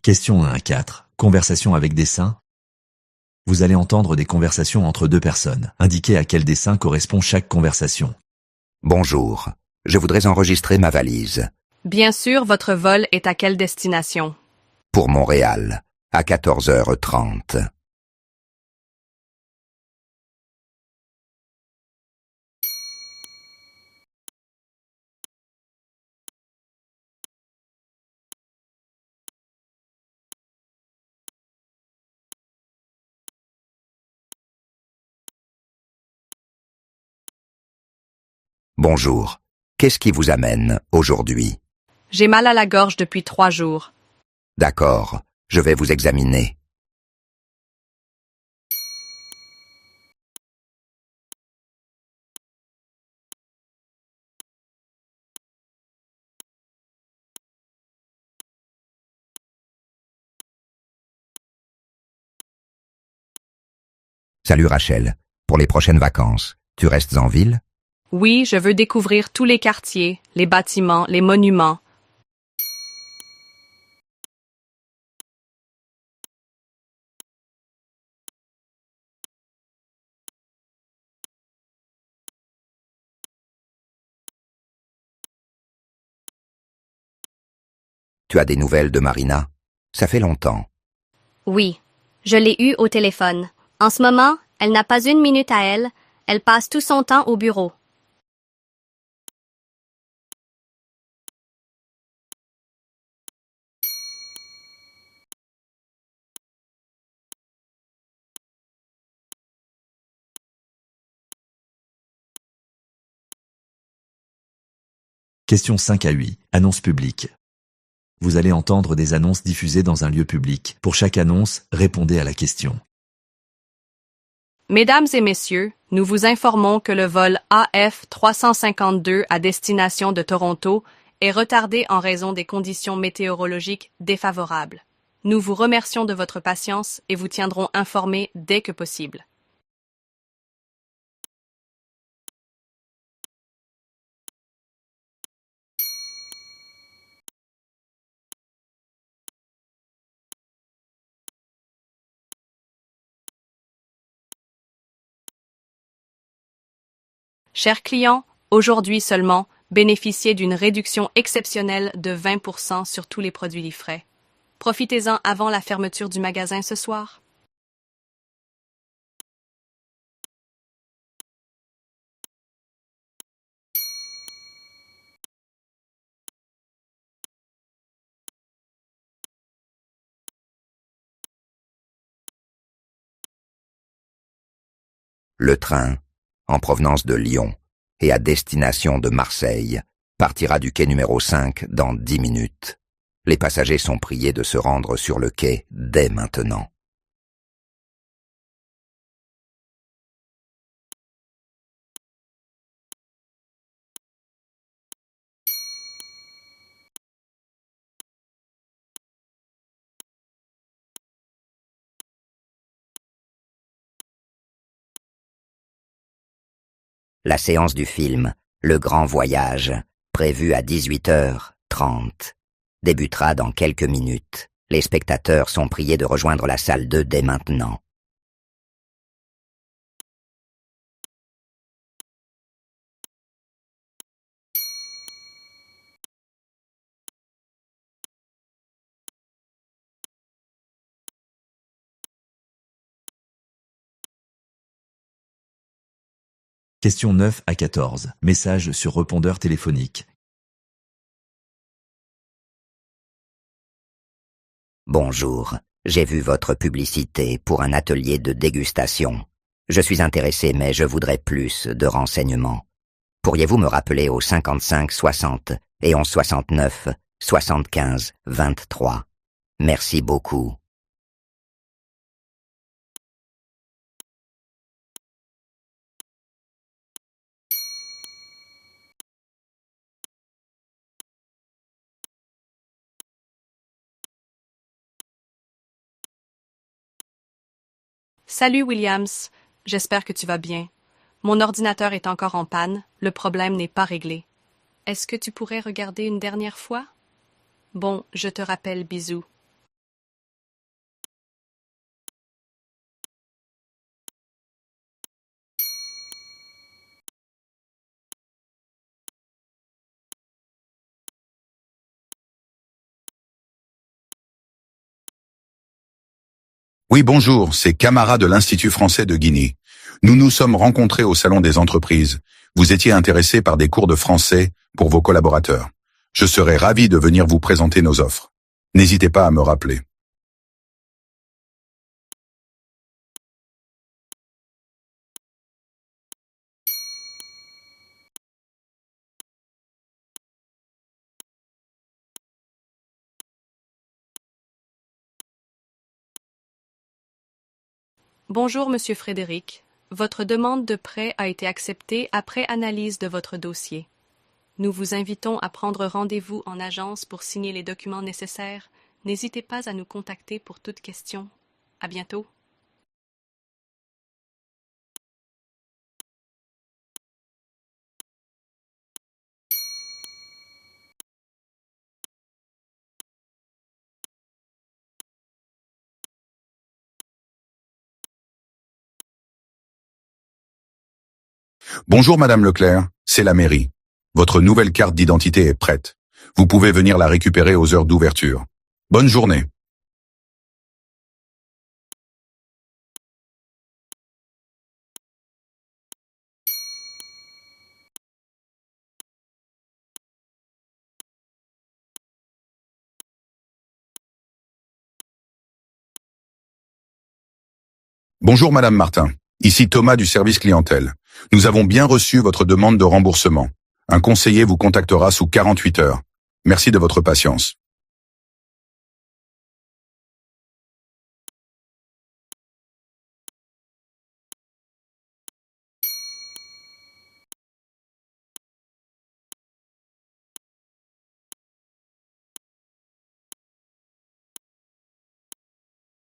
Question 1 à 4. Conversation avec dessin. Vous allez entendre des conversations entre deux personnes. Indiquez à quel dessin correspond chaque conversation. Bonjour, je voudrais enregistrer ma valise. Bien sûr, votre vol est à quelle destination? Pour Montréal, à 14h30. Bonjour, qu'est-ce qui vous amène aujourd'hui? J'ai mal à la gorge depuis 3 jours. D'accord, je vais vous examiner. Salut Rachel, pour les prochaines vacances, tu restes en ville? Oui, je veux découvrir tous les quartiers, les bâtiments, les monuments. Tu as des nouvelles de Marina? Ça fait longtemps. Oui, je l'ai eue au téléphone. En ce moment, elle n'a pas une minute à elle. Elle passe tout son temps au bureau. Question 5 à 8. Annonce publique. Vous allez entendre des annonces diffusées dans un lieu public. Pour chaque annonce, répondez à la question. Mesdames et messieurs, nous vous informons que le vol AF 352 à destination de Toronto est retardé en raison des conditions météorologiques défavorables. Nous vous remercions de votre patience et vous tiendrons informés dès que possible. Chers clients, aujourd'hui seulement, bénéficiez d'une réduction exceptionnelle de 20% sur tous les produits Liffray. Profitez-en avant la fermeture du magasin ce soir. Le train, en provenance de Lyon et à destination de Marseille, partira du quai numéro 5 dans 10 minutes. Les passagers sont priés de se rendre sur le quai dès maintenant. La séance du film « Le Grand Voyage », prévue à 18h30, débutera dans quelques minutes. Les spectateurs sont priés de rejoindre la salle 2 dès maintenant. Question 9 à 14. Message sur répondeur téléphonique. Bonjour, j'ai vu votre publicité pour un atelier de dégustation. Je suis intéressé mais je voudrais plus de renseignements. Pourriez-vous me rappeler au 55 60 et 11 69 75 23? Merci beaucoup. Salut Williams, j'espère que tu vas bien. Mon ordinateur est encore en panne, le problème n'est pas réglé. Est-ce que tu pourrais regarder une dernière fois? Bon, je te rappelle, bisous. Oui, bonjour, c'est Camara de l'Institut français de Guinée. Nous nous sommes rencontrés au Salon des entreprises. Vous étiez intéressé par des cours de français pour vos collaborateurs. Je serais ravi de venir vous présenter nos offres. N'hésitez pas à me rappeler. Bonjour, Monsieur Frédéric. Votre demande de prêt a été acceptée après analyse de votre dossier. Nous vous invitons à prendre rendez-vous en agence pour signer les documents nécessaires. N'hésitez pas à nous contacter pour toute question. À bientôt. Bonjour Madame Leclerc, c'est la mairie. Votre nouvelle carte d'identité est prête. Vous pouvez venir la récupérer aux heures d'ouverture. Bonne journée. Bonjour Madame Martin, ici Thomas du service clientèle. Nous avons bien reçu votre demande de remboursement. Un conseiller vous contactera sous 48 heures. Merci de votre patience.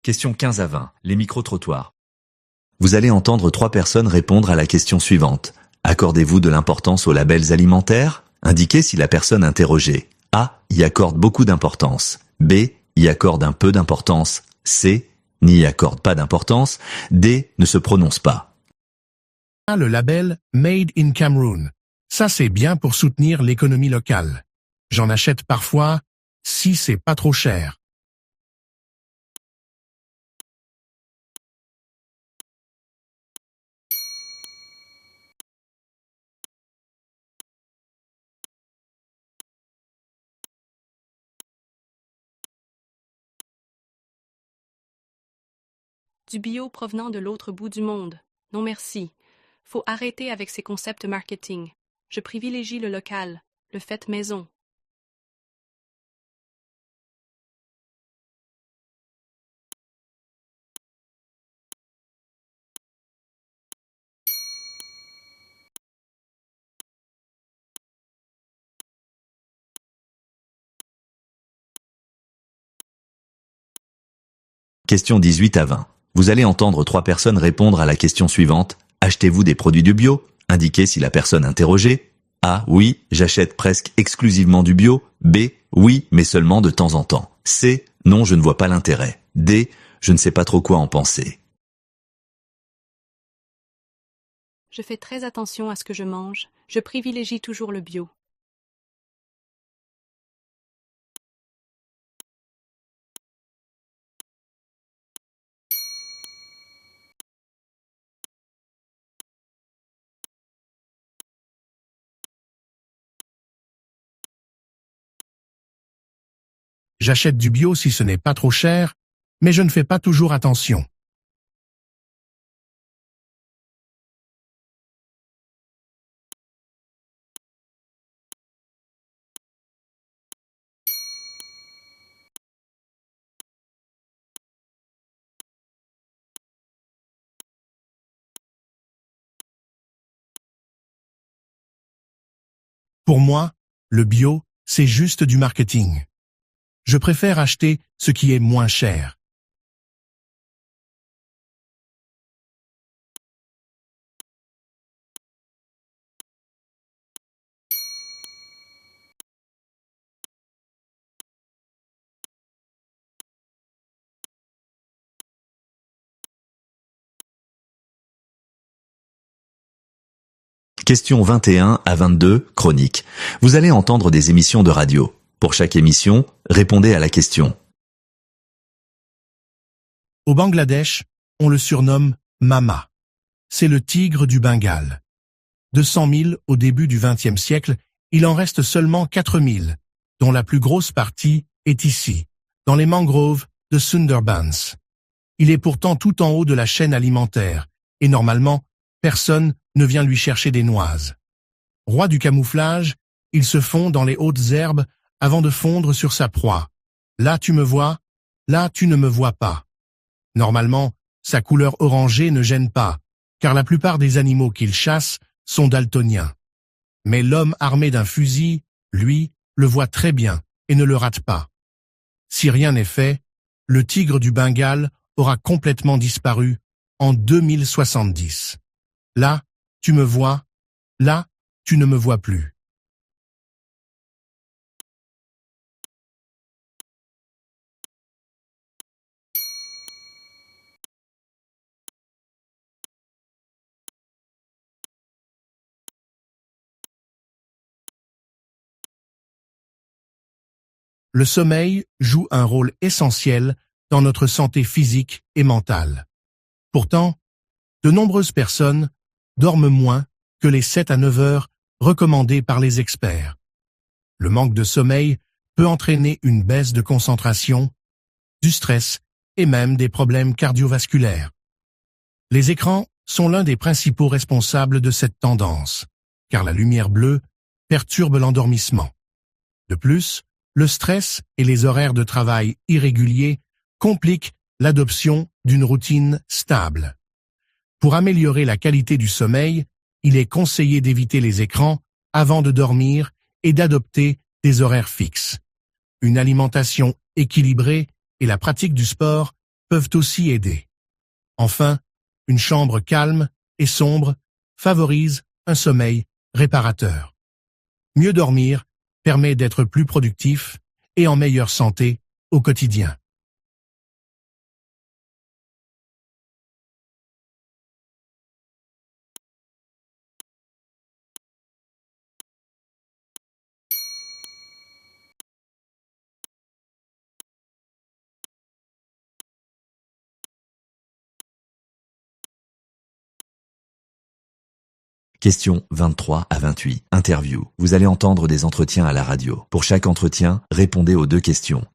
Question 15 à 20. Les micro-trottoirs. Vous allez entendre 3 personnes répondre à la question suivante. Accordez-vous de l'importance aux labels alimentaires? Indiquez si la personne interrogée A y accorde beaucoup d'importance, B y accorde un peu d'importance, C n'y accorde pas d'importance, D ne se prononce pas. Le label Made in Cameroon. Ça c'est bien pour soutenir l'économie locale. J'en achète parfois si c'est pas trop cher. Du bio provenant de l'autre bout du monde. Non merci. Faut arrêter avec ces concepts marketing. Je privilégie le local, le fait maison. Question 18 à 20. Vous allez entendre 3 personnes répondre à la question suivante. Achetez-vous des produits du bio? Indiquez si la personne interrogée A. Oui, j'achète presque exclusivement du bio. B. Oui, mais seulement de temps en temps. C. Non, je ne vois pas l'intérêt. D. Je ne sais pas trop quoi en penser. Je fais très attention à ce que je mange. Je privilégie toujours le bio. J'achète du bio si ce n'est pas trop cher, mais je ne fais pas toujours attention. Pour moi, le bio, c'est juste du marketing. Je préfère acheter ce qui est moins cher. Question 21 à 22, chronique. Vous allez entendre des émissions de radio. Pour chaque émission, répondez à la question. Au Bangladesh, on le surnomme Mama. C'est le tigre du Bengale. De 100 000 au début du XXe siècle, il en reste seulement 4 000, dont la plus grosse partie est ici, dans les mangroves de Sundarbans. Il est pourtant tout en haut de la chaîne alimentaire, et normalement, personne ne vient lui chercher des noises. Roi du camouflage, il se fond dans les hautes herbes avant de fondre sur sa proie. Là tu me vois, là tu ne me vois pas. Normalement, sa couleur orangée ne gêne pas, car la plupart des animaux qu'il chasse sont daltoniens. Mais l'homme armé d'un fusil, lui, le voit très bien et ne le rate pas. Si rien n'est fait, le tigre du Bengale aura complètement disparu en 2070. Là, tu me vois, là, tu ne me vois plus. Le sommeil joue un rôle essentiel dans notre santé physique et mentale. Pourtant, de nombreuses personnes dorment moins que les 7 à 9 heures recommandées par les experts. Le manque de sommeil peut entraîner une baisse de concentration, du stress et même des problèmes cardiovasculaires. Les écrans sont l'un des principaux responsables de cette tendance, car la lumière bleue perturbe l'endormissement. De plus, le stress et les horaires de travail irréguliers compliquent l'adoption d'une routine stable. Pour améliorer la qualité du sommeil, il est conseillé d'éviter les écrans avant de dormir et d'adopter des horaires fixes. Une alimentation équilibrée et la pratique du sport peuvent aussi aider. Enfin, une chambre calme et sombre favorise un sommeil réparateur. Mieux dormir permet d'être plus productif et en meilleure santé au quotidien. Questions 23 à 28. Interview. Vous allez entendre des entretiens à la radio. Pour chaque entretien, répondez aux 2 questions.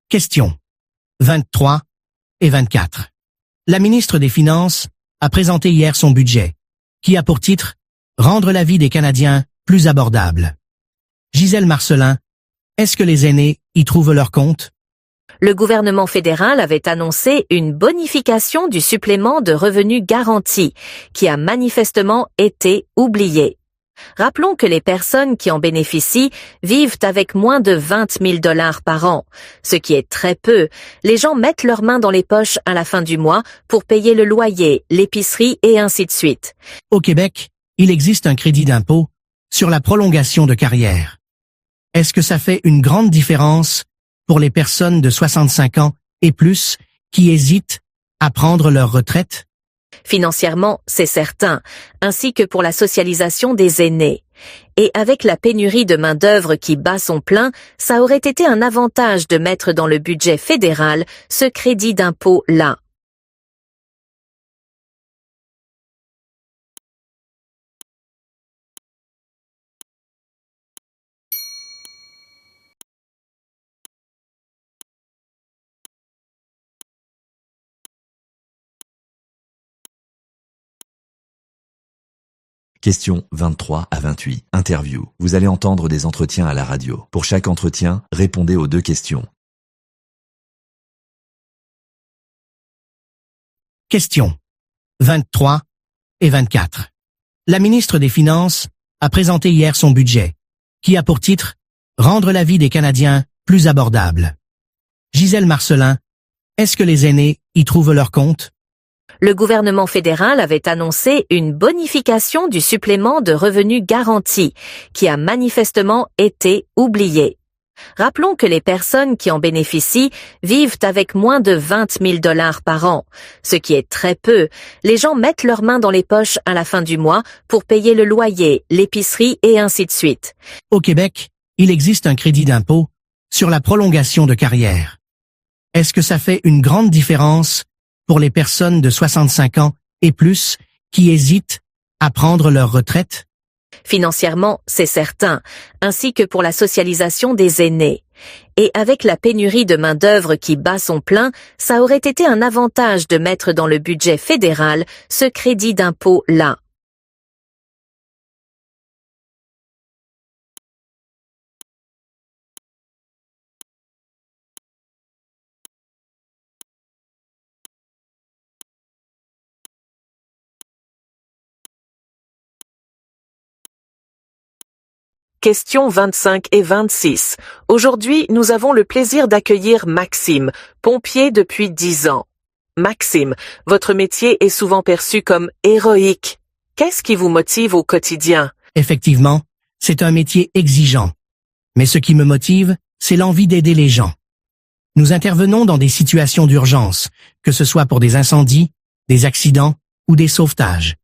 Questions 23 et 24. La ministre des Finances a présenté hier son budget, qui a pour titre « Rendre la vie des Canadiens plus abordable ». Gisèle Marcellin, est-ce que les aînés y trouvent leur compte? Le gouvernement fédéral avait annoncé une bonification du supplément de revenu garanti, qui a manifestement été oublié. Rappelons que les personnes qui en bénéficient vivent avec moins de 20 000 $ par an, ce qui est très peu. Les gens mettent leurs mains dans les poches à la fin du mois pour payer le loyer, l'épicerie et ainsi de suite. Au Québec, il existe un crédit d'impôt sur la prolongation de carrière. Est-ce que ça fait une grande différence pour les personnes de 65 ans et plus qui hésitent à prendre leur retraite? Financièrement, c'est certain, ainsi que pour la socialisation des aînés. Et avec la pénurie de main-d'œuvre qui bat son plein, ça aurait été un avantage de mettre dans le budget fédéral ce crédit d'impôt-là. Questions 23 à 28. Interview. Vous allez entendre des entretiens à la radio. Pour chaque entretien, répondez aux 2 questions. Questions 23 et 24. La ministre des Finances a présenté hier son budget, qui a pour titre « Rendre la vie des Canadiens plus abordable ». Gisèle Marcellin, est-ce que les aînés y trouvent leur compte? Le gouvernement fédéral avait annoncé une bonification du supplément de revenu garanti, qui a manifestement été oublié. Rappelons que les personnes qui en bénéficient vivent avec moins de 20 000 $ par an, ce qui est très peu. Les gens mettent leurs mains dans les poches à la fin du mois pour payer le loyer, l'épicerie et ainsi de suite. Au Québec, il existe un crédit d'impôt sur la prolongation de carrière. Est-ce que ça fait une grande différence pour les personnes de 65 ans et plus qui hésitent à prendre leur retraite? Financièrement, c'est certain, ainsi que pour la socialisation des aînés. Et avec la pénurie de main-d'œuvre qui bat son plein, ça aurait été un avantage de mettre dans le budget fédéral ce crédit d'impôt-là. Questions 25 et 26. Aujourd'hui, nous avons le plaisir d'accueillir Maxime, pompier depuis 10 ans. Maxime, votre métier est souvent perçu comme héroïque. Qu'est-ce qui vous motive au quotidien? Effectivement, c'est un métier exigeant. Mais ce qui me motive, c'est l'envie d'aider les gens. Nous intervenons dans des situations d'urgence, que ce soit pour des incendies, des accidents ou des sauvetages.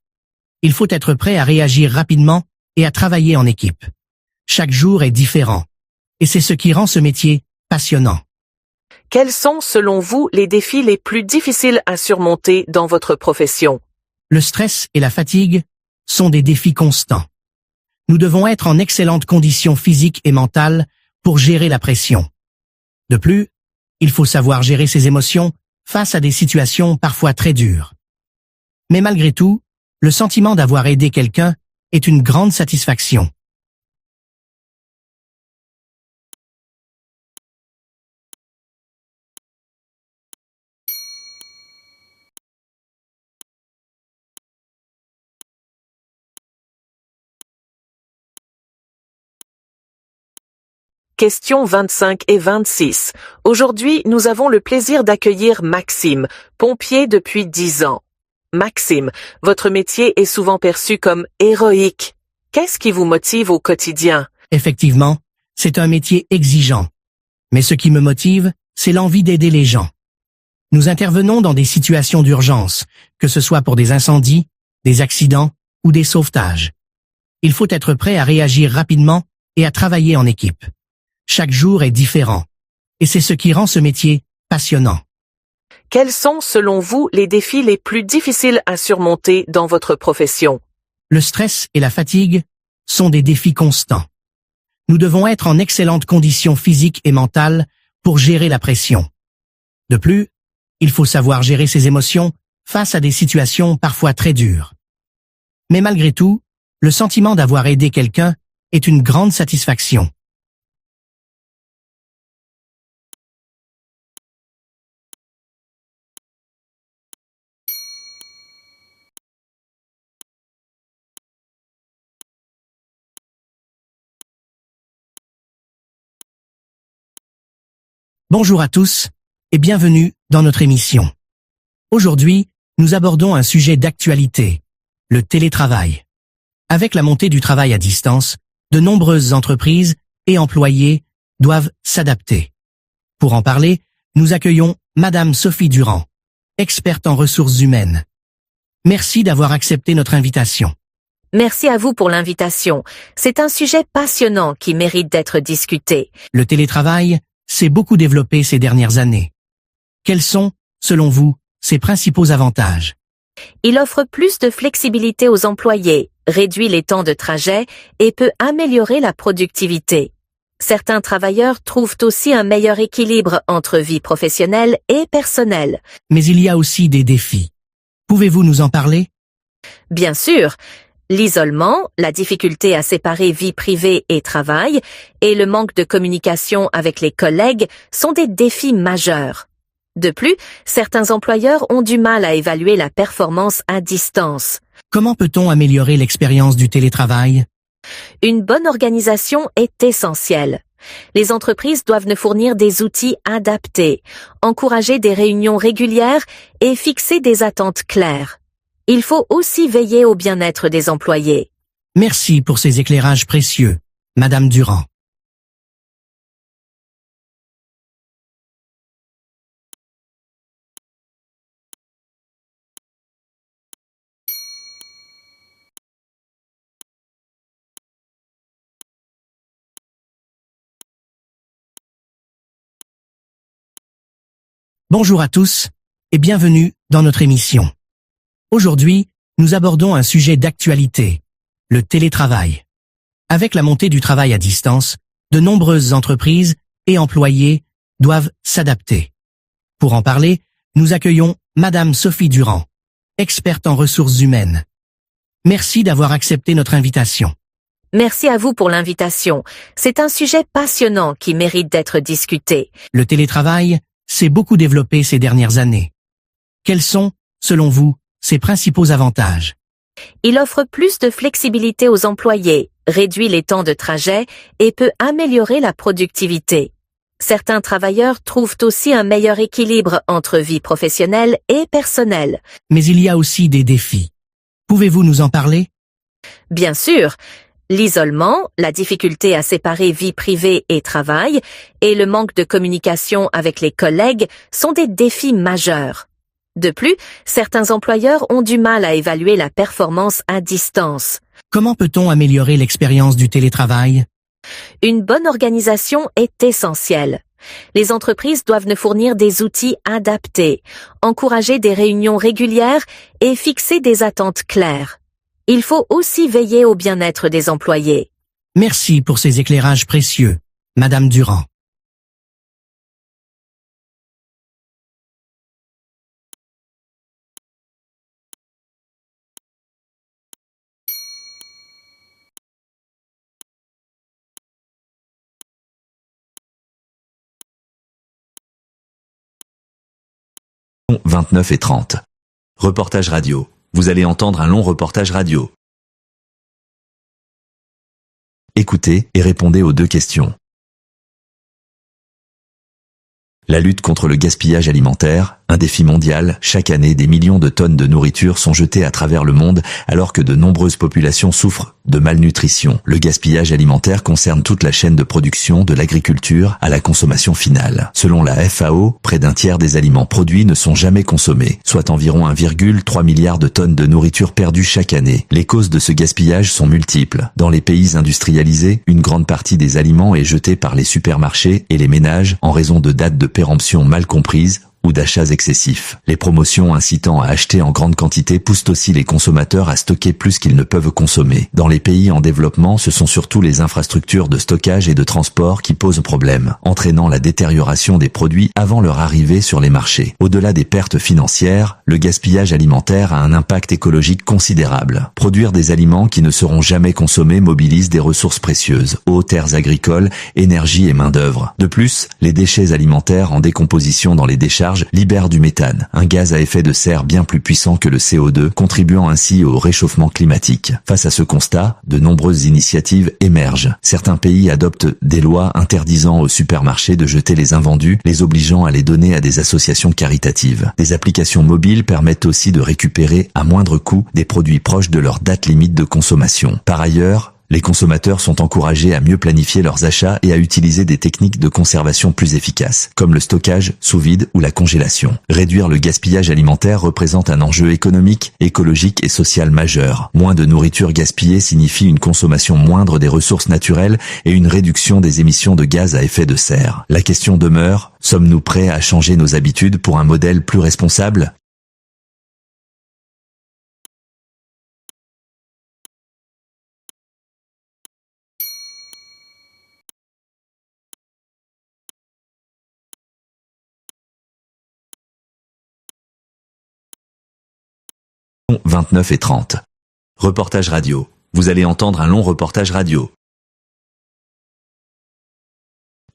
Il faut être prêt à réagir rapidement et à travailler en équipe. Chaque jour est différent. Et c'est ce qui rend ce métier passionnant. Quels sont, selon vous, les défis les plus difficiles à surmonter dans votre profession? Le stress et la fatigue sont des défis constants. Nous devons être en excellente condition physique et mentale pour gérer la pression. De plus, il faut savoir gérer ses émotions face à des situations parfois très dures. Mais malgré tout, le sentiment d'avoir aidé quelqu'un est une grande satisfaction. Questions 25 et 26. Aujourd'hui, nous avons le plaisir d'accueillir Maxime, pompier depuis 10 ans. Maxime, votre métier est souvent perçu comme héroïque. Qu'est-ce qui vous motive au quotidien? Effectivement, c'est un métier exigeant. Mais ce qui me motive, c'est l'envie d'aider les gens. Nous intervenons dans des situations d'urgence, que ce soit pour des incendies, des accidents ou des sauvetages. Il faut être prêt à réagir rapidement et à travailler en équipe. Chaque jour est différent. Et c'est ce qui rend ce métier passionnant. Quels sont, selon vous, les défis les plus difficiles à surmonter dans votre profession? Le stress et la fatigue sont des défis constants. Nous devons être en excellente condition physique et mentale pour gérer la pression. De plus, il faut savoir gérer ses émotions face à des situations parfois très dures. Mais malgré tout, le sentiment d'avoir aidé quelqu'un est une grande satisfaction. Bonjour à tous et bienvenue dans notre émission. Aujourd'hui, nous abordons un sujet d'actualité, le télétravail. Avec la montée du travail à distance, de nombreuses entreprises et employés doivent s'adapter. Pour en parler, nous accueillons Madame Sophie Durand, experte en ressources humaines. Merci d'avoir accepté notre invitation. Merci à vous pour l'invitation. C'est un sujet passionnant qui mérite d'être discuté. Le télétravail s'est beaucoup développé ces dernières années. Quels sont, selon vous, ses principaux avantages? Il offre plus de flexibilité aux employés, réduit les temps de trajet et peut améliorer la productivité. Certains travailleurs trouvent aussi un meilleur équilibre entre vie professionnelle et personnelle. Mais il y a aussi des défis. Pouvez-vous nous en parler? Bien sûr, l'isolement, la difficulté à séparer vie privée et travail, et le manque de communication avec les collègues sont des défis majeurs. De plus, certains employeurs ont du mal à évaluer la performance à distance. Comment peut-on améliorer l'expérience du télétravail? Une bonne organisation est essentielle. Les entreprises doivent nous fournir des outils adaptés, encourager des réunions régulières et fixer des attentes claires. Il faut aussi veiller au bien-être des employés. Merci pour ces éclairages précieux, Madame Durand. Bonjour à tous et bienvenue dans notre émission. Aujourd'hui, nous abordons un sujet d'actualité, le télétravail. Avec la montée du travail à distance, de nombreuses entreprises et employés doivent s'adapter. Pour en parler, nous accueillons Madame Sophie Durand, experte en ressources humaines. Merci d'avoir accepté notre invitation. Merci à vous pour l'invitation. C'est un sujet passionnant qui mérite d'être discuté. Le télétravail s'est beaucoup développé ces dernières années. Quels sont, selon vous, ses principaux avantages? Il offre plus de flexibilité aux employés, réduit les temps de trajet et peut améliorer la productivité. Certains travailleurs trouvent aussi un meilleur équilibre entre vie professionnelle et personnelle. Mais il y a aussi des défis. Pouvez-vous nous en parler? Bien sûr, l'isolement, la difficulté à séparer vie privée et travail, et le manque de communication avec les collègues sont des défis majeurs. De plus, certains employeurs ont du mal à évaluer la performance à distance. Comment peut-on améliorer l'expérience du télétravail? Une bonne organisation est essentielle. Les entreprises doivent nous fournir des outils adaptés, encourager des réunions régulières et fixer des attentes claires. Il faut aussi veiller au bien-être des employés. Merci pour ces éclairages précieux, Madame Durand. « 29 et 30. Reportage radio. Vous allez entendre un long reportage radio. Écoutez et répondez aux deux questions. La lutte contre le gaspillage alimentaire, un défi mondial. Chaque année, des millions de tonnes de nourriture sont jetées à travers le monde, alors que de nombreuses populations souffrent de malnutrition. Le gaspillage alimentaire concerne toute la chaîne de production, de l'agriculture à la consommation finale. Selon la FAO, près d'un tiers des aliments produits ne sont jamais consommés, soit environ 1,3 milliard de tonnes de nourriture perdues chaque année. Les causes de ce gaspillage sont multiples. Dans les pays industrialisés, une grande partie des aliments est jetée par les supermarchés et les ménages en raison de dates de péremption mal comprises ou d'achats excessifs. Les promotions incitant à acheter en grande quantité poussent aussi les consommateurs à stocker plus qu'ils ne peuvent consommer. Dans les pays en développement, ce sont surtout les infrastructures de stockage et de transport qui posent problème, entraînant la détérioration des produits avant leur arrivée sur les marchés. Au-delà des pertes financières, le gaspillage alimentaire a un impact écologique considérable. Produire des aliments qui ne seront jamais consommés mobilise des ressources précieuses, eau, terres agricoles, énergie et main-d'œuvre. De plus, les déchets alimentaires en décomposition dans les décharges libère du méthane, un gaz à effet de serre bien plus puissant que le CO2, contribuant ainsi au réchauffement climatique. Face à ce constat, de nombreuses initiatives émergent. Certains pays adoptent des lois interdisant aux supermarchés de jeter les invendus, les obligeant à les donner à des associations caritatives. Des applications mobiles permettent aussi de récupérer à moindre coût des produits proches de leur date limite de consommation. Par ailleurs, les consommateurs sont encouragés à mieux planifier leurs achats et à utiliser des techniques de conservation plus efficaces, comme le stockage sous vide ou la congélation. Réduire le gaspillage alimentaire représente un enjeu économique, écologique et social majeur. Moins de nourriture gaspillée signifie une consommation moindre des ressources naturelles et une réduction des émissions de gaz à effet de serre. La question demeure, sommes-nous prêts à changer nos habitudes pour un modèle plus responsable ? « 29 et 30. Reportage radio. Vous allez entendre un long reportage radio.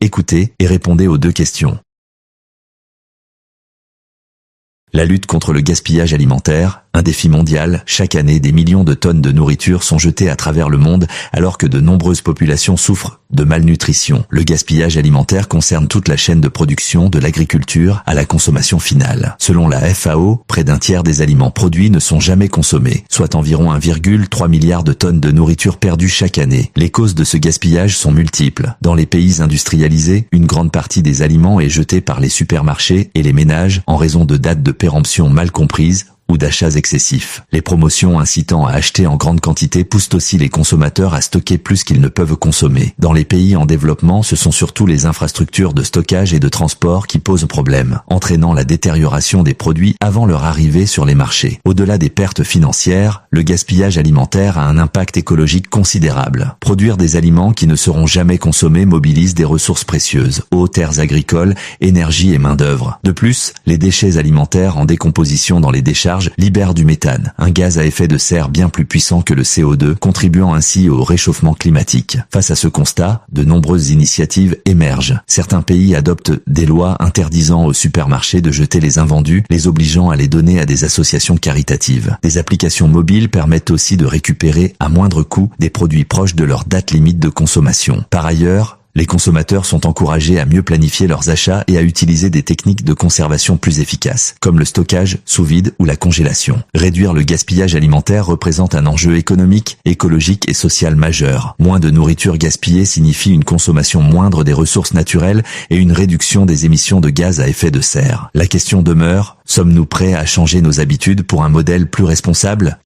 Écoutez et répondez aux deux questions. La lutte contre le gaspillage alimentaire, un défi mondial. Chaque année, des millions de tonnes de nourriture sont jetées à travers le monde, alors que de nombreuses populations souffrent de malnutrition. Le gaspillage alimentaire concerne toute la chaîne de production, de l'agriculture à la consommation finale. Selon la FAO, près d'un tiers des aliments produits ne sont jamais consommés, soit environ 1,3 milliard de tonnes de nourriture perdues chaque année. Les causes de ce gaspillage sont multiples. Dans les pays industrialisés, une grande partie des aliments est jetée par les supermarchés et les ménages en raison de dates de péremption mal comprises ou d'achats excessifs. Les promotions incitant à acheter en grande quantité poussent aussi les consommateurs à stocker plus qu'ils ne peuvent consommer. Dans les pays en développement, ce sont surtout les infrastructures de stockage et de transport qui posent problème, entraînant la détérioration des produits avant leur arrivée sur les marchés. Au-delà des pertes financières, le gaspillage alimentaire a un impact écologique considérable. Produire des aliments qui ne seront jamais consommés mobilise des ressources précieuses, eau, terres agricoles, énergie et main-d'œuvre. De plus, les déchets alimentaires en décomposition dans les décharges libèrent du méthane, un gaz à effet de serre bien plus puissant que le CO2, contribuant ainsi au réchauffement climatique. Face à ce constat, de nombreuses initiatives émergent. Certains pays adoptent des lois interdisant aux supermarchés de jeter les invendus, les obligeant à les donner à des associations caritatives. Des applications mobiles permettent aussi de récupérer à moindre coût des produits proches de leur date limite de consommation. Par ailleurs, les consommateurs sont encouragés à mieux planifier leurs achats et à utiliser des techniques de conservation plus efficaces, comme le stockage sous vide ou la congélation. Réduire le gaspillage alimentaire représente un enjeu économique, écologique et social majeur. Moins de nourriture gaspillée signifie une consommation moindre des ressources naturelles et une réduction des émissions de gaz à effet de serre. La question demeure, sommes-nous prêts à changer nos habitudes pour un modèle plus responsable ?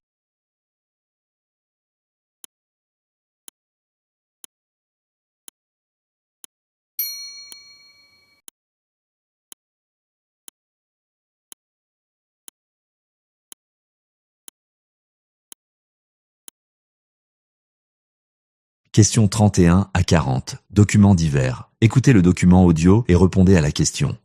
Questions 31 à 40. Documents divers. Écoutez le document audio et répondez à la question.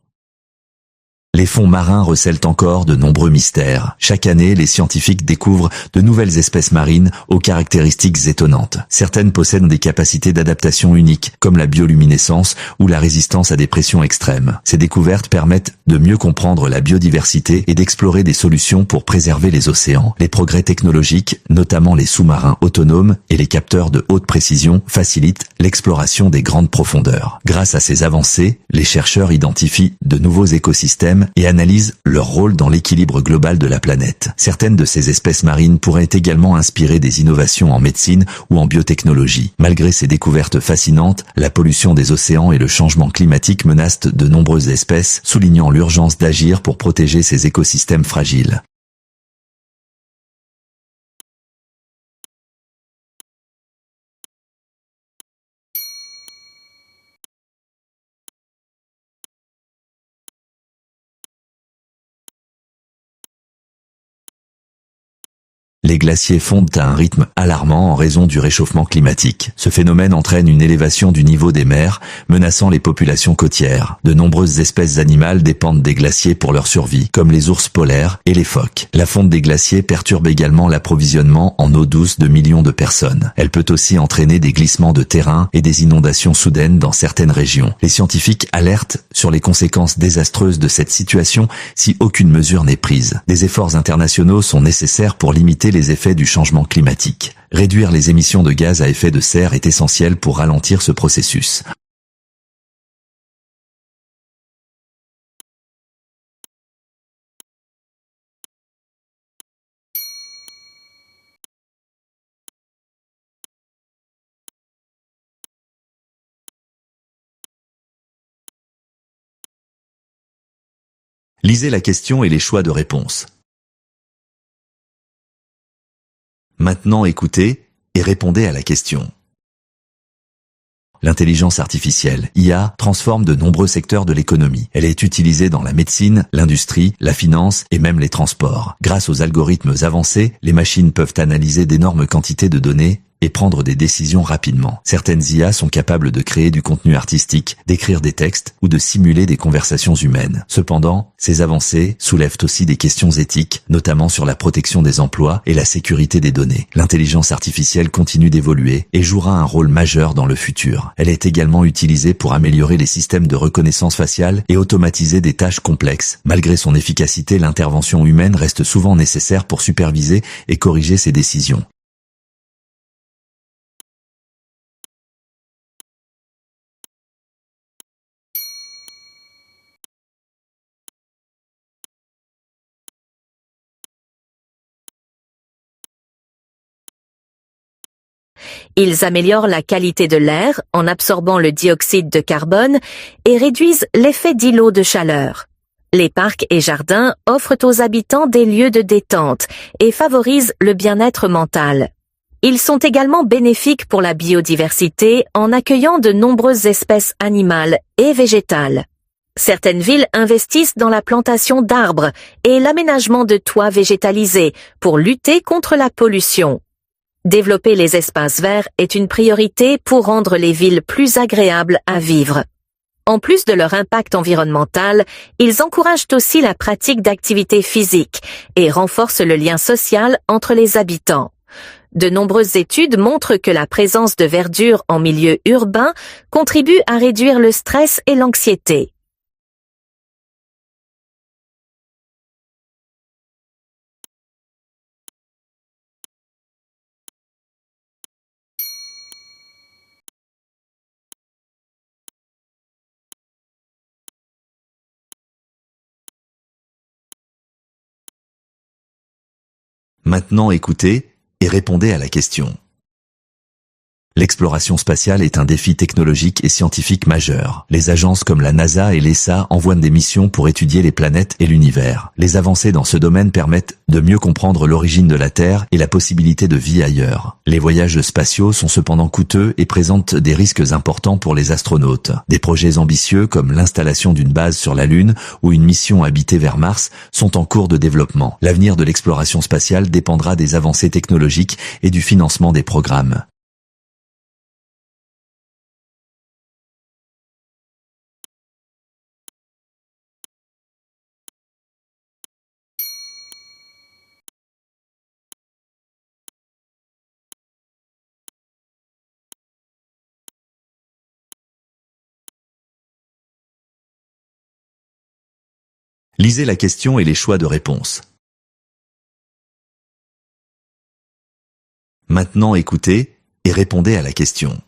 Les fonds marins recèlent encore de nombreux mystères. Chaque année, les scientifiques découvrent de nouvelles espèces marines aux caractéristiques étonnantes. Certaines possèdent des capacités d'adaptation uniques, comme la bioluminescence ou la résistance à des pressions extrêmes. Ces découvertes permettent de mieux comprendre la biodiversité et d'explorer des solutions pour préserver les océans. Les progrès technologiques, notamment les sous-marins autonomes et les capteurs de haute précision, facilitent l'exploration des grandes profondeurs. Grâce à ces avancées, les chercheurs identifient de nouveaux écosystèmes et analysent leur rôle dans l'équilibre global de la planète. Certaines de ces espèces marines pourraient également inspirer des innovations en médecine ou en biotechnologie. Malgré ces découvertes fascinantes, la pollution des océans et le changement climatique menacent de nombreuses espèces, soulignant l'urgence d'agir pour protéger ces écosystèmes fragiles. Les glaciers fondent à un rythme alarmant en raison du réchauffement climatique. Ce phénomène entraîne une élévation du niveau des mers, menaçant les populations côtières. De nombreuses espèces animales dépendent des glaciers pour leur survie, comme les ours polaires et les phoques. La fonte des glaciers perturbe également l'approvisionnement en eau douce de millions de personnes. Elle peut aussi entraîner des glissements de terrain et des inondations soudaines dans certaines régions. Les scientifiques alertent sur les conséquences désastreuses de cette situation si aucune mesure n'est prise. Des efforts internationaux sont nécessaires pour limiter les effets du changement climatique. Réduire les émissions de gaz à effet de serre est essentiel pour ralentir ce processus. Lisez la question et les choix de réponse. Maintenant écoutez et répondez à la question. L'intelligence artificielle, IA, transforme de nombreux secteurs de l'économie. Elle est utilisée dans la médecine, l'industrie, la finance et même les transports. Grâce aux algorithmes avancés, les machines peuvent analyser d'énormes quantités de données et prendre des décisions rapidement. Certaines IA sont capables de créer du contenu artistique, d'écrire des textes ou de simuler des conversations humaines. Cependant, ces avancées soulèvent aussi des questions éthiques, notamment sur la protection des emplois et la sécurité des données. L'intelligence artificielle continue d'évoluer et jouera un rôle majeur dans le futur. Elle est également utilisée pour améliorer les systèmes de reconnaissance faciale et automatiser des tâches complexes. Malgré son efficacité, l'intervention humaine reste souvent nécessaire pour superviser et corriger ces décisions. Ils améliorent la qualité de l'air en absorbant le dioxyde de carbone et réduisent l'effet d'îlot de chaleur. Les parcs et jardins offrent aux habitants des lieux de détente et favorisent le bien-être mental. Ils sont également bénéfiques pour la biodiversité en accueillant de nombreuses espèces animales et végétales. Certaines villes investissent dans la plantation d'arbres et l'aménagement de toits végétalisés pour lutter contre la pollution. Développer les espaces verts est une priorité pour rendre les villes plus agréables à vivre. En plus de leur impact environnemental, ils encouragent aussi la pratique d'activités physiques et renforcent le lien social entre les habitants. De nombreuses études montrent que la présence de verdure en milieu urbain contribue à réduire le stress et l'anxiété. Maintenant écoutez et répondez à la question. L'exploration spatiale est un défi technologique et scientifique majeur. Les agences comme la NASA et l'ESA envoient des missions pour étudier les planètes et l'univers. Les avancées dans ce domaine permettent de mieux comprendre l'origine de la Terre et la possibilité de vie ailleurs. Les voyages spatiaux sont cependant coûteux et présentent des risques importants pour les astronautes. Des projets ambitieux comme l'installation d'une base sur la Lune ou une mission habitée vers Mars sont en cours de développement. L'avenir de l'exploration spatiale dépendra des avancées technologiques et du financement des programmes. Lisez la question et les choix de réponse. Maintenant écoutez et répondez à la question.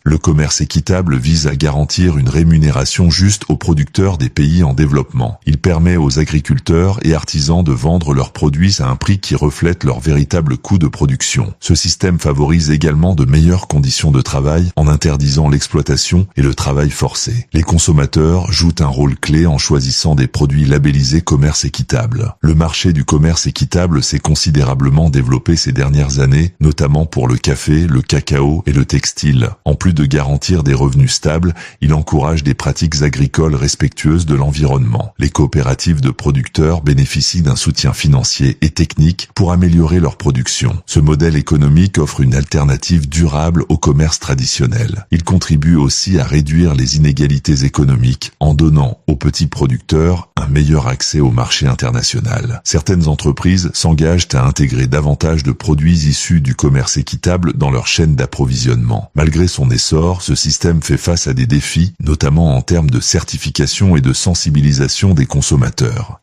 Le commerce équitable vise à garantir une rémunération juste aux producteurs des pays en développement. Il permet aux agriculteurs et artisans de vendre leurs produits à un prix qui reflète leur véritable coût de production. Ce système favorise également de meilleures conditions de travail en interdisant l'exploitation et le travail forcé. Les consommateurs jouent un rôle clé en choisissant des produits labellisés commerce équitable. Le marché du commerce équitable s'est considérablement développé ces dernières années, notamment pour le café, le cacao et le textile. En plus de garantir des revenus stables, il encourage des pratiques agricoles respectueuses de l'environnement. Les coopératives de producteurs bénéficient d'un soutien financier et technique pour améliorer leur production. Ce modèle économique offre une alternative durable au commerce traditionnel. Il contribue aussi à réduire les inégalités économiques en donnant aux petits producteurs un meilleur accès au marché international. Certaines entreprises s'engagent à intégrer davantage de produits issus du commerce équitable dans leur chaîne d'approvisionnement. Malgré son essor, ce système fait face à des défis, notamment en termes de certification et de sensibilisation des consommateurs.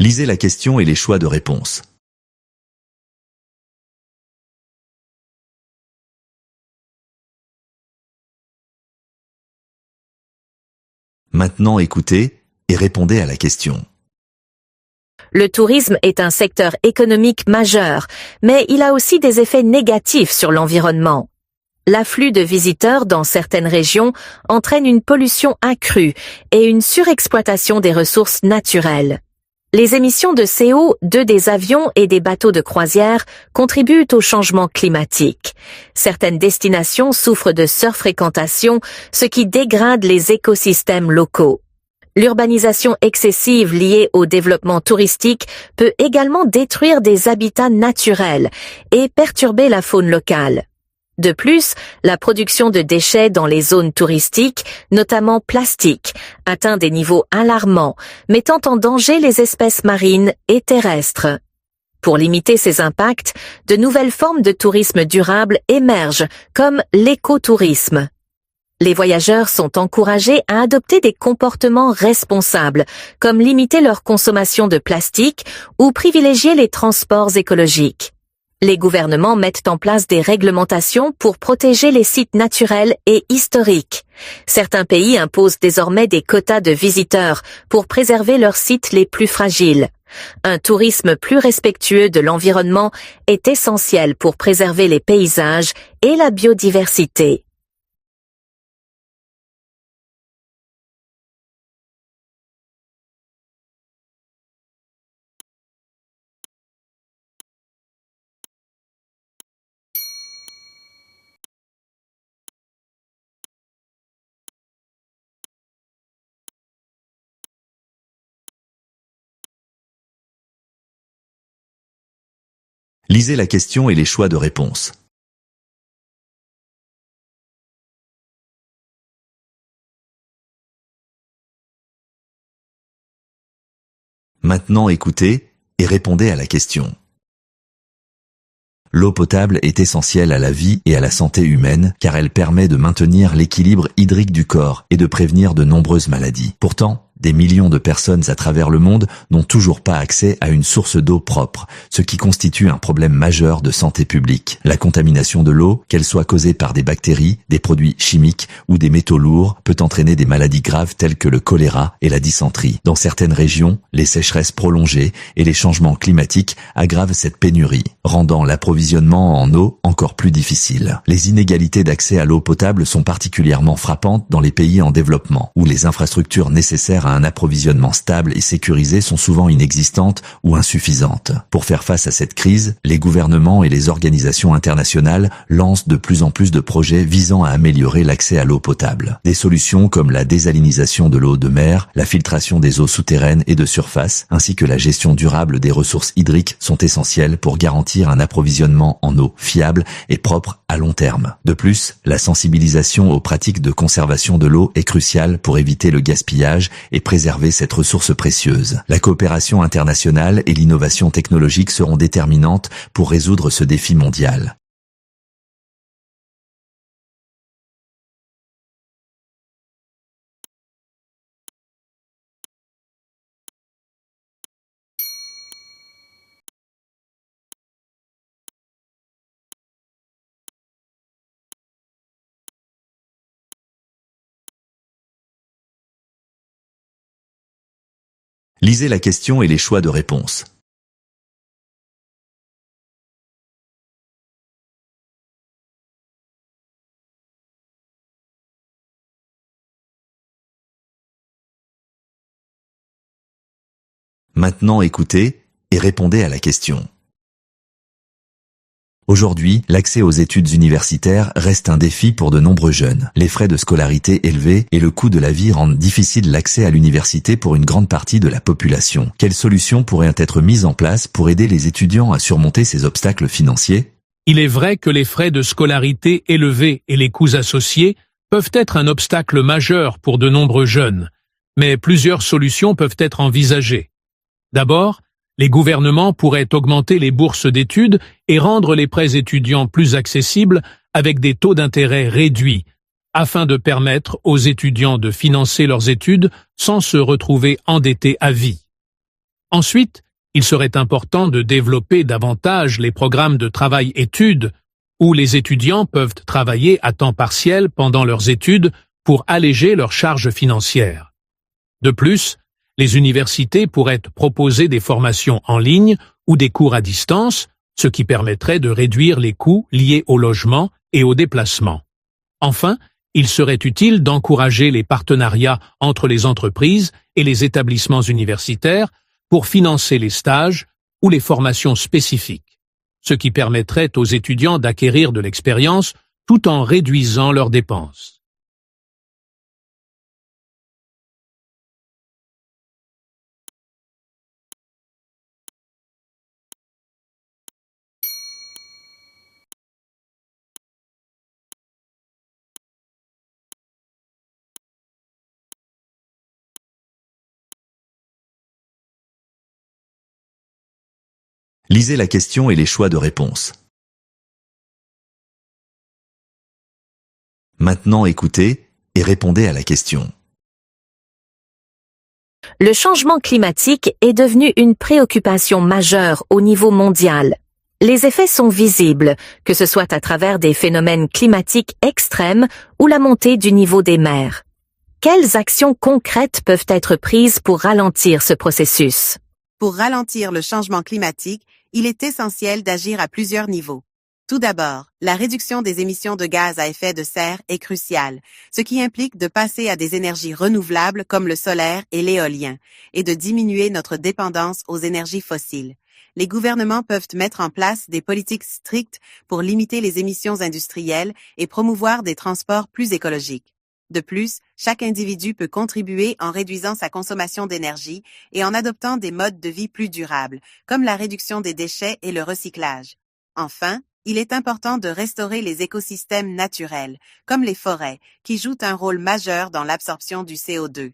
Lisez la question et les choix de réponse. Maintenant écoutez et répondez à la question. Le tourisme est un secteur économique majeur, mais il a aussi des effets négatifs sur l'environnement. L'afflux de visiteurs dans certaines régions entraîne une pollution accrue et une surexploitation des ressources naturelles. Les émissions de CO2 des avions et des bateaux de croisière contribuent au changement climatique. Certaines destinations souffrent de surfréquentation, ce qui dégrade les écosystèmes locaux. L'urbanisation excessive liée au développement touristique peut également détruire des habitats naturels et perturber la faune locale. De plus, la production de déchets dans les zones touristiques, notamment plastique, atteint des niveaux alarmants, mettant en danger les espèces marines et terrestres. Pour limiter ces impacts, de nouvelles formes de tourisme durable émergent, comme l'écotourisme. Les voyageurs sont encouragés à adopter des comportements responsables, comme limiter leur consommation de plastique ou privilégier les transports écologiques. Les gouvernements mettent en place des réglementations pour protéger les sites naturels et historiques. Certains pays imposent désormais des quotas de visiteurs pour préserver leurs sites les plus fragiles. Un tourisme plus respectueux de l'environnement est essentiel pour préserver les paysages et la biodiversité. Lisez la question et les choix de réponse. Maintenant écoutez et répondez à la question. L'eau potable est essentielle à la vie et à la santé humaine car elle permet de maintenir l'équilibre hydrique du corps et de prévenir de nombreuses maladies. Pourtant, des millions de personnes à travers le monde n'ont toujours pas accès à une source d'eau propre, ce qui constitue un problème majeur de santé publique. La contamination de l'eau, qu'elle soit causée par des bactéries, des produits chimiques ou des métaux lourds, peut entraîner des maladies graves telles que le choléra et la dysenterie. Dans certaines régions, les sécheresses prolongées et les changements climatiques aggravent cette pénurie, rendant l'approvisionnement en eau encore plus difficile. Les inégalités d'accès à l'eau potable sont particulièrement frappantes dans les pays en développement, où les infrastructures nécessaires à un approvisionnement stable et sécurisé sont souvent inexistantes ou insuffisantes. Pour faire face à cette crise, les gouvernements et les organisations internationales lancent de plus en plus de projets visant à améliorer l'accès à l'eau potable. Des solutions comme la désalinisation de l'eau de mer, la filtration des eaux souterraines et de surface, ainsi que la gestion durable des ressources hydriques sont essentielles pour garantir un approvisionnement en eau fiable et propre à long terme. De plus, la sensibilisation aux pratiques de conservation de l'eau est cruciale pour éviter le gaspillage et préserver cette ressource précieuse. La coopération internationale et l'innovation technologique seront déterminantes pour résoudre ce défi mondial. Lisez la question et les choix de réponse. Maintenant écoutez et répondez à la question. Aujourd'hui, l'accès aux études universitaires reste un défi pour de nombreux jeunes. Les frais de scolarité élevés et le coût de la vie rendent difficile l'accès à l'université pour une grande partie de la population. Quelles solutions pourraient être mises en place pour aider les étudiants à surmonter ces obstacles financiers ? Il est vrai que les frais de scolarité élevés et les coûts associés peuvent être un obstacle majeur pour de nombreux jeunes, mais plusieurs solutions peuvent être envisagées. D'abord, les gouvernements pourraient augmenter les bourses d'études et rendre les prêts étudiants plus accessibles avec des taux d'intérêt réduits, afin de permettre aux étudiants de financer leurs études sans se retrouver endettés à vie. Ensuite, il serait important de développer davantage les programmes de travail-études, où les étudiants peuvent travailler à temps partiel pendant leurs études pour alléger leurs charges financières. De plus, les universités pourraient proposer des formations en ligne ou des cours à distance, ce qui permettrait de réduire les coûts liés au logement et au déplacement. Enfin, il serait utile d'encourager les partenariats entre les entreprises et les établissements universitaires pour financer les stages ou les formations spécifiques, ce qui permettrait aux étudiants d'acquérir de l'expérience tout en réduisant leurs dépenses. Lisez la question et les choix de réponse. Maintenant écoutez et répondez à la question. Le changement climatique est devenu une préoccupation majeure au niveau mondial. Les effets sont visibles, que ce soit à travers des phénomènes climatiques extrêmes ou la montée du niveau des mers. Quelles actions concrètes peuvent être prises pour ralentir ce processus? Pour ralentir le changement climatique, il est essentiel d'agir à plusieurs niveaux. Tout d'abord, la réduction des émissions de gaz à effet de serre est cruciale, ce qui implique de passer à des énergies renouvelables comme le solaire et l'éolien, et de diminuer notre dépendance aux énergies fossiles. Les gouvernements peuvent mettre en place des politiques strictes pour limiter les émissions industrielles et promouvoir des transports plus écologiques. De plus, chaque individu peut contribuer en réduisant sa consommation d'énergie et en adoptant des modes de vie plus durables, comme la réduction des déchets et le recyclage. Enfin, il est important de restaurer les écosystèmes naturels, comme les forêts, qui jouent un rôle majeur dans l'absorption du CO2.